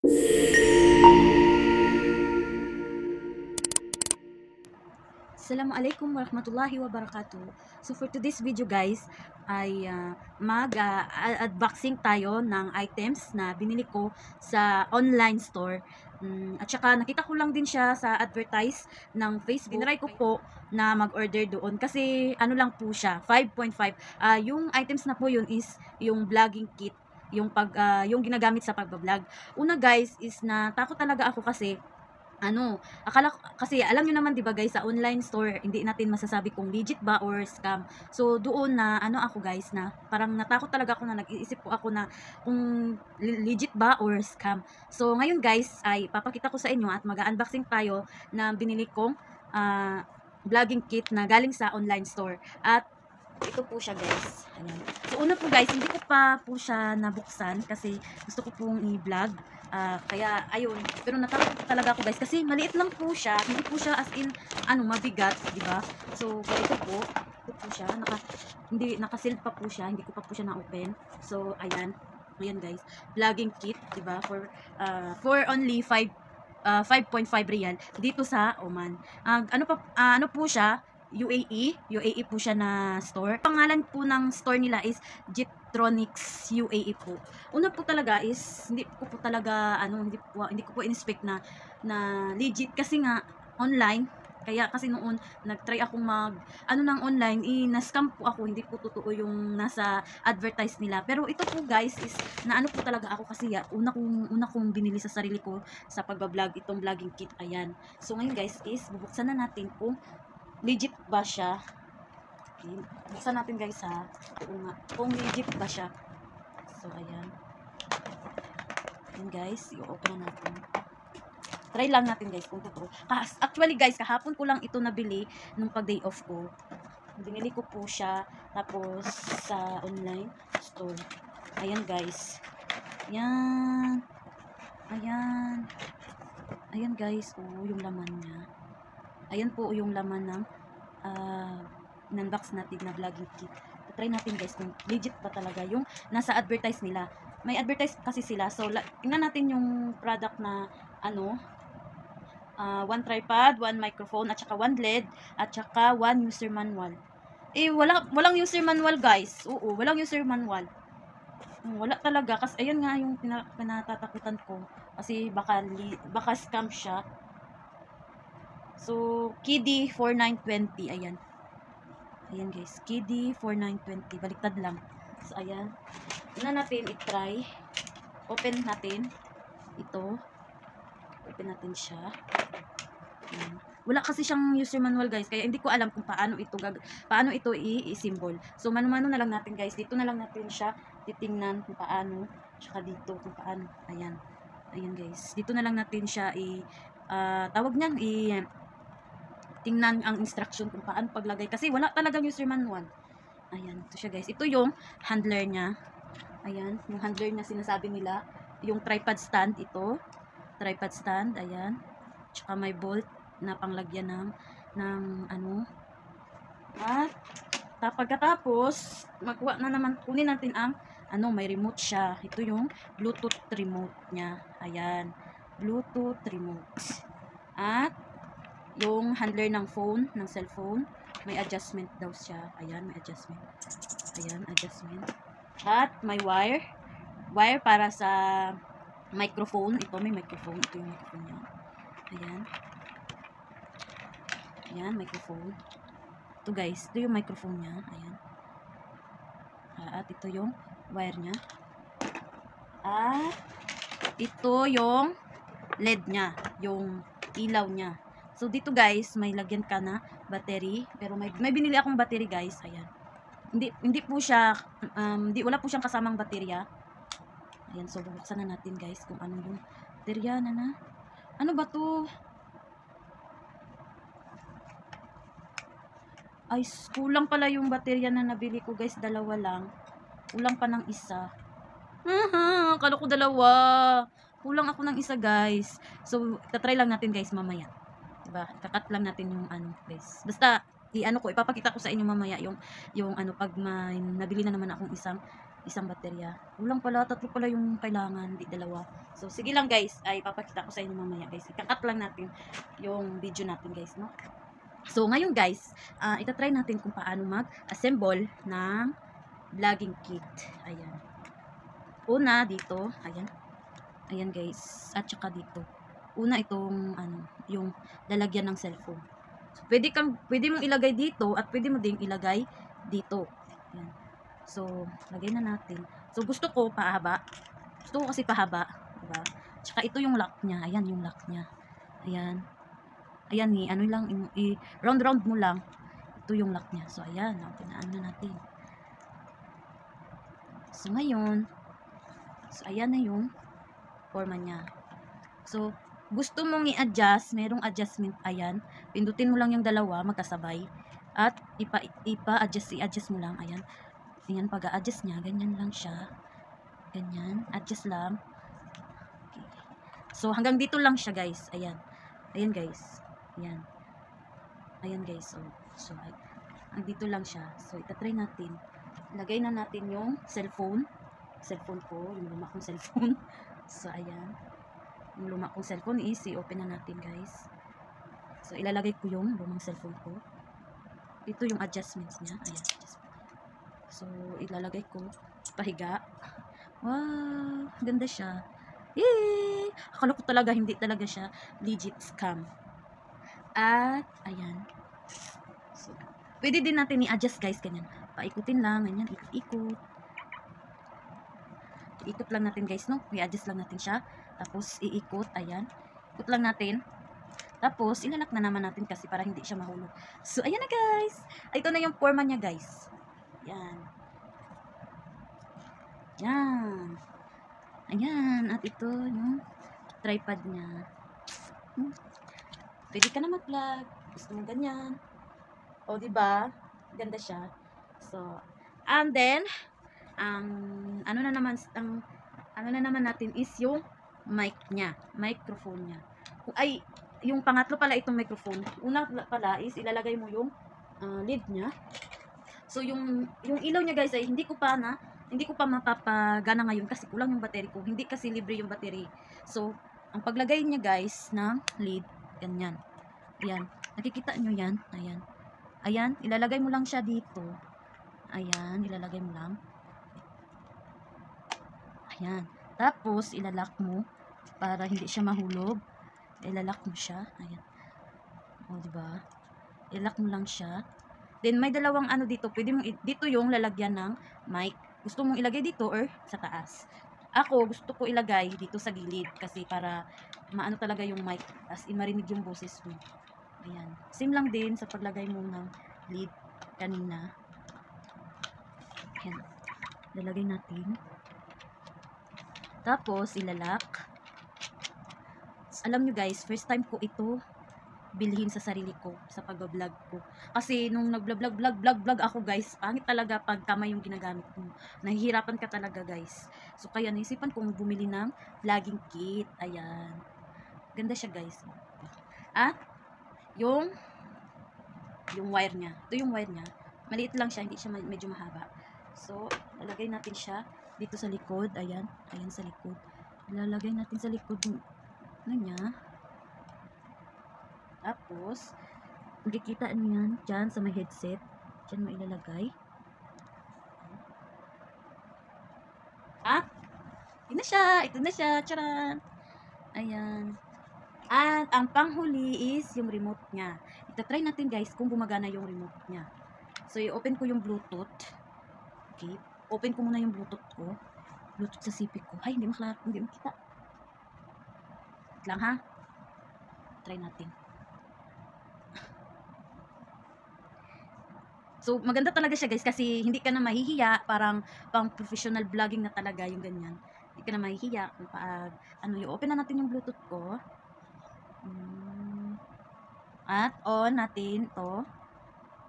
Assalamualaikum warahmatullahi wabarakatuh. So for today's video guys ay mag-unboxing tayo ng items na binili ko sa online store. At saka nakita ko lang din siya sa advertise ng Facebook. Tinry ko po na mag-order doon kasi ano lang po siya, 5.5. Yung items na po yun is yung vlogging kit, yung ginagamit sa pagba-vlog. Una guys is natakot talaga ako kasi akala kasi alam niyo naman 'di ba guys, sa online store hindi natin masasabi kung legit ba or scam. So doon na ako guys, na parang natakot talaga ako, na nag-iisip po ako na kung legit ba or scam. So ngayon guys ay papakita ko sa inyo at mag-unboxing tayo na binili kong vlogging kit na galing sa online store. At ito po siya guys. Ayan. So una po guys, hindi ko pa po siya nabuksan kasi gusto ko pong i-vlog. Kaya ayun, pero natakot talaga ako guys kasi maliit lang po siya, hindi po siya as in mabigat, di ba? So ito po siya, naka-sealed pa po siya, hindi ko pa po siya na-open. So ayan guys, vlogging kit, di ba? For only 5.5 real dito sa Oman. Ano po siya? UAE po siya na store. Pangalan po ng store nila is Jetronics UAE po. Una po talaga is hindi ko po in-expect na legit kasi nga online. Kaya kasi noon nag-try akong ng online, na-scam po ako, hindi po totoo yung nasa advertise nila. Pero ito po guys is po talaga ako kasi una kong binili sa sarili ko sa pagba-vlog itong vlogging kit. Ayan. So ngayon guys is bubuksan na natin kung legit ba siya. Okay. Buksan natin guys ha. Kung legit ba siya. So ayan. Ayan guys, i-open na natin. Try lang natin guys kung totoo. Actually guys, kahapon ko lang ito nabili nung pag day off ko. Binili ko po siya tapos sa online store. Ayan guys. Ayan. Ayan. Ayan guys, yung laman niya. Ayan po yung laman ng in-unbox natin na vlogging kit. Try natin guys kung legit ba talaga yung nasa advertise nila. May advertise kasi sila. So tingnan natin yung product na one tripod, one microphone, at saka one LED, at saka one user manual. Walang user manual guys. Oo, walang user manual. Wala talaga kasi ayun nga yung pinatatakutan ko kasi baka scam siya. So, KD 4920, ayan. Ayan guys, KD 4920, baliktad lang. So, ayan. Natin i-try. Open natin. Ito. Open natin siya. Ayan. Wala kasi siyang user manual guys, kaya hindi ko alam kung paano ito i-symbol. So, mano-mano na lang natin guys. Dito na lang natin siya titingnan kung paano. Tsaka dito kung paano. Ayan. Ayan guys. Dito na lang natin siya tawag niyan, tingnan ang instruction kung paano paglagay kasi wala talagang user manual. Ayan, ito siya guys. Ito yung handler niya. Ayan, yung handler niya sinasabi nila. Yung tripod stand, ito. Tripod stand, ayan. Tsaka may bolt na panglagyan ng At pagkatapos, magkuha na naman, kunin natin ang may remote siya. Ito yung Bluetooth remote niya. Ayan, Bluetooth remote. At yung handler ng cellphone, may adjustment daw siya. Ayan, may adjustment. Ayan, adjustment. At may wire para sa microphone. Ito may microphone. Ito yung microphone niya. Ayan. Ayan, microphone. Ito guys, ito yung microphone niya. Ayan. At ito yung wire niya. At ito yung LED niya, yung ilaw niya. So dito guys, may lagyan ka na battery, pero may binili akong battery guys. Ayan. Hindi po siya wala po siyang kasamang baterya. Ayan, so bubuksan na natin guys kung ano yung baterya na. Ano ba 'to? Ay, kulang pala yung baterya na nabili ko guys, dalawa lang. Kulang pa ng isa. Akala ko dalawa. Kulang ako ng isa guys. So, tatry lang natin guys mamaya. Diba? Kakat lang natin yung guys. Basta ipapakita ko sa inyo mamaya yung pag may nabili na naman akong isang isang baterya. Kulang pala, 3 pala yung kailangan, hindi 2. So, sige lang guys, ay papakita ko sa inyo mamaya guys. Ikakat lang natin yung video natin guys, no? So, ngayon guys, itatry natin kung paano mag-assemble ng vlogging kit. Ayan. Una, dito, ayan. Ayan guys, at saka dito. Una itong, yung lalagyan ng cellphone. So, pwede mong ilagay dito at pwede mo ding ilagay dito. Ayan. So, lagay na natin. So, gusto ko pahaba. Gusto ko kasi pahaba. Diba? Tsaka ito yung lock niya. Ayan yung lock niya. Ayan. Ayan ano lang, round mo lang. Ito yung lock niya. So, ayan. Pinaan na natin. So, ngayon, ayan na yung forma niya. So, gusto mong i-adjust, merong adjustment, ayan. Pindutin mo lang yung dalawa, magkasabay. At, i-adjust mo lang, ayan. Ayan, pag-a-adjust niya, ganyan lang siya. Ganyan, adjust lang. Okay. So, hanggang dito lang siya, guys. Ayan. Ayan, guys. Ayan. Ayan, guys. So, hanggang dito lang siya. So, itatry natin. Lagay na natin yung cellphone ko, yung luma kong cellphone. So, ayan. Yung luma kong cellphone is, i-open na natin, guys. So, ilalagay ko yung lumang cellphone ko. Ito yung adjustments niya. Ayan, adjustment. So, ilalagay ko. Pahiga. Wow, ganda siya. Yay! Akala ko talaga, hindi talaga siya legit scam. At, ayan. So, pwede din natin i-adjust, guys, ganyan. Paikutin lang, ganyan, ikot-ikot. Iikot lang natin guys, no? I-adjust lang natin siya. Tapos, iikot, ayan. Ikot lang natin. Tapos, ilalak na naman natin kasi para hindi siya mahulog. So, ayan na guys. Ito na yung forma niya guys. Ayan. Ayan. Ayan. At ito yung tripod niya. Pwede ka na mag-vlog. Gusto mo ganyan. O, diba? Ganda siya. So, and then, ano na naman natin is yung mic niya, microphone niya. Ay, yung pangatlo pala itong microphone. Una pala is ilalagay mo yung lid niya. So, yung ilaw niya guys ay hindi ko pa mapapagana ngayon kasi kulang yung battery ko. Hindi kasi libre yung battery. So, ang paglagay niya guys ng lid, ganyan. Ayan. Nakikita nyo yan? Ayan. Ayan. Ilalagay mo lang siya dito. Ayan. Ilalagay mo lang. Ayan. Tapos, ilalak mo para hindi siya mahulog. Ilalak mo siya. Ayan. O, diba? Ilalak mo lang siya. Then, may dalawang ano dito. Pwede mong, dito yung lalagyan ng mic. Gusto mong ilagay dito or sa taas. Ako, gusto ko ilagay dito sa gilid. Kasi para maano talaga yung mic. As in, marinig yung boses mo. Ayan. Same lang din sa paglagay mo ng lid kanina. Ayan. Lalagay natin. Tapos, ilalak. Alam nyo guys, first time ko ito bilhin sa sarili ko, sa pag-vlog ko. Kasi nung nag-vlog ako guys, pangit talaga pag kamay yung ginagamit mo. Nahihirapan ka talaga guys. So, kaya naisipan kong bumili ng vlogging kit. Ayan. Ganda siya guys. At, yung wire niya. Ito yung wire niya. Maliit lang siya, hindi siya medyo mahaba. So, lalagay natin siya dito sa likod. Ayan. Ayan sa likod. Lalagay natin sa likod na niya. Tapos, makikita niyo yan dyan sa may headset. Dyan mo ilalagay. Ah! Ito na siya. Ito na siya. Charan! Ayan. At ang panghuli is yung remote niya. Itatry natin guys kung gumagana yung remote niya. So, i-open ko yung Bluetooth. Okay. Open ko muna yung Bluetooth ko. Bluetooth sa CP ko. Ay, hindi makita. Lang ha. Try natin. So, maganda talaga siya guys kasi hindi ka na mahihiya. Parang pang professional vlogging na talaga yung ganyan. Hindi ka na mahihiya. Pag, i-open na natin yung Bluetooth ko. At on natin to.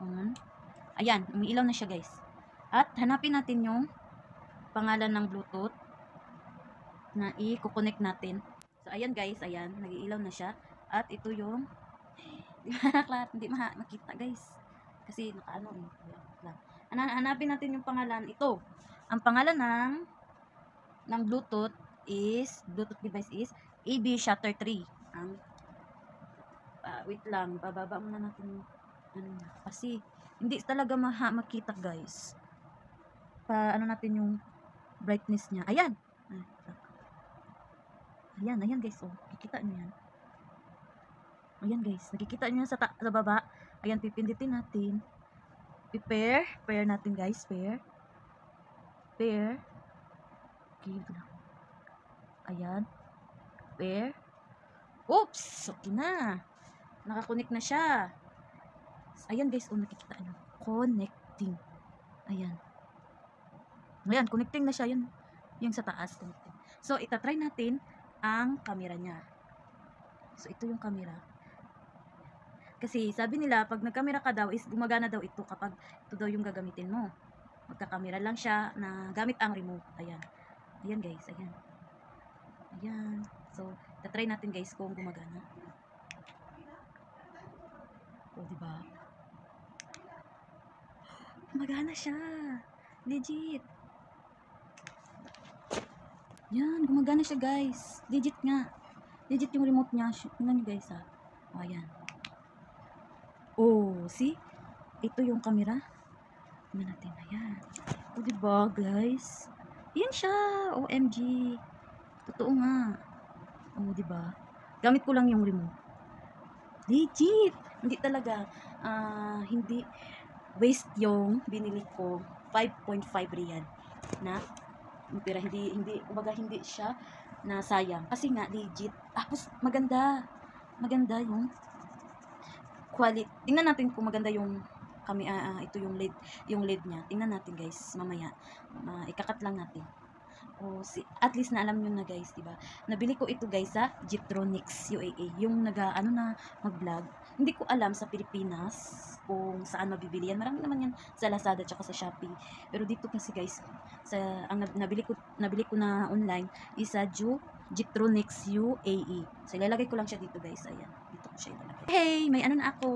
On. Ayan, umiilaw na siya guys. At hanapin natin yung pangalan ng Bluetooth na i-connect natin. So ayan guys, ayan, nag-iilaw na siya. At ito yung hindi makita guys. Kasi nakaano eh. Hanapin natin yung pangalan. Ito. Ang pangalan ng Bluetooth device is AB Shutter 3. Ang wait lang, bababa muna natin yung ano niya. Kasi hindi talaga makita guys. Ano natin yung brightness niya. Ayan. Ayan guys. Oh, nakikita niyo yan. Ayan guys, nakikita niyo sa baba. Ayan, pipindutin natin. Pair natin guys, pair. Okay, ito lang. Ayan. Pair. Oops! Okay na. Nakakonect na siya. Ayan guys, oh, nakikita nyo. Connecting. Ayan. Ayan, connecting na siya. Yun, yung sa taas, connecting. So, itatry natin ang camera niya. So, ito yung camera. Kasi, sabi nila, pag nagkamera ka daw, is gumagana daw ito kapag ito daw yung gagamitin mo. Magkakamera lang siya na gamit ang remote. Ayan. Ayan guys, ayan. Ayan. So, itatry natin guys kung gumagana. O, diba? Gumagana siya. Legit. Yan, gumagana siya guys. Legit nga. Legit yung remote niya. Tingnan niyo guys ha. O, ayan. Oh, see? Ito yung camera. Tingnan natin. Ayan. O, diba guys? Yan siya. OMG. Totoo nga. O, diba? Gamit ko lang yung remote. Legit. Hindi talaga. Hindi waste yung binili ko. 5.5 riyal na pera. Kumbaga hindi siya na sayang. Kasi nga, legit. Tapos, maganda yung quality. Tingnan natin kung maganda yung ito yung LED niya. Tingnan natin guys, mamaya. Ikakat lang natin. At least na alam nyo na guys, diba? Nabili ko ito guys sa Jetronics UAE. Yung mag-vlog. Hindi ko alam sa Pilipinas kung saan mabibili yan. Marami naman yan sa Lazada tsaka sa Shopee. Pero dito kasi guys, ang nabili ko na online is sa Jetronics UAE. So ilalagay ko lang siya dito guys. Ayan, dito ko siya ilalagay. Hey, may ano na ako.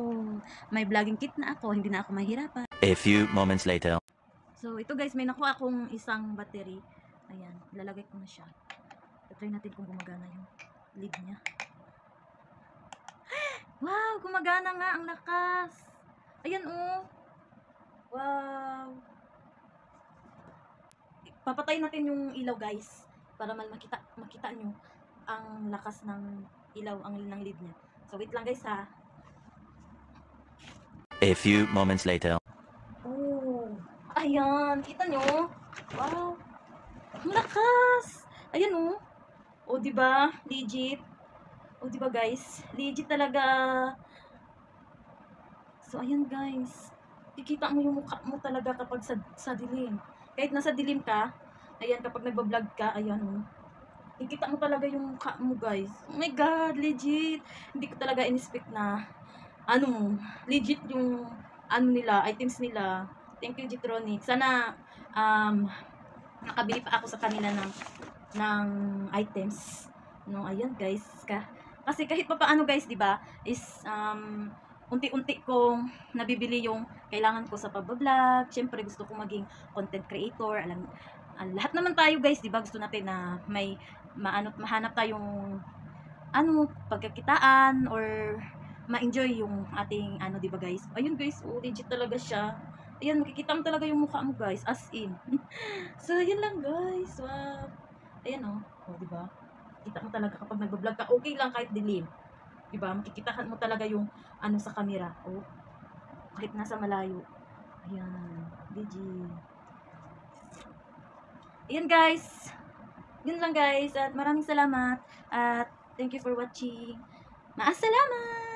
May vlogging kit na ako. Hindi na ako mahirapan. A few moments later. So ito guys, may nakuha akong isang battery. Ayan, ilalagay ko na siya. Try natin kung gumagana yung lid niya. Wow, gumagana nga, ang lakas. Ayan oh. Wow. Papatayin natin yung ilaw guys para makita nyo ang lakas ng ilaw ng lid niya. So wait lang guys ha. A few moments later. Oh. Ayan, kita nyo? Wow. Ang lakas. Ayan oh. O diba? Legit. O diba guys? Legit talaga. So ayan guys. Kikita mo yung mukha mo talaga kapag sa dilim. Kahit nasa dilim ka, ayan kapag nagba-vlog ka, ayan oh. Kikita mo talaga yung mukha mo guys. Oh my god, legit. Hindi ko talaga in-expect na legit yung items nila. Thank you Jetronics. Sana nakabili pa ako sa kanila ng items. No, ayan guys. Kasi kahit pa paano guys, 'di ba? Is unti-unti kong nabibili yung kailangan ko sa pag-vlog. Syempre gusto kong maging content creator. Lahat naman tayo guys, 'di ba? Gusto natin na may mahanap tayong pagkakitaan or ma-enjoy yung ating 'di ba guys? Ayun guys, legit talaga siya. Ayan, makikita mo talaga yung mukha mo guys, as in. So, yun lang guys. Wow. Ayan oh, diba? Kita mo talaga kapag nagbablog ka, okay lang kahit dilim. Diba? Makikita mo talaga yung sa camera. Oh, kahit nasa malayo. Ayan, legit. Ayan guys. Yun lang guys. At maraming salamat. At thank you for watching. Maasalamat!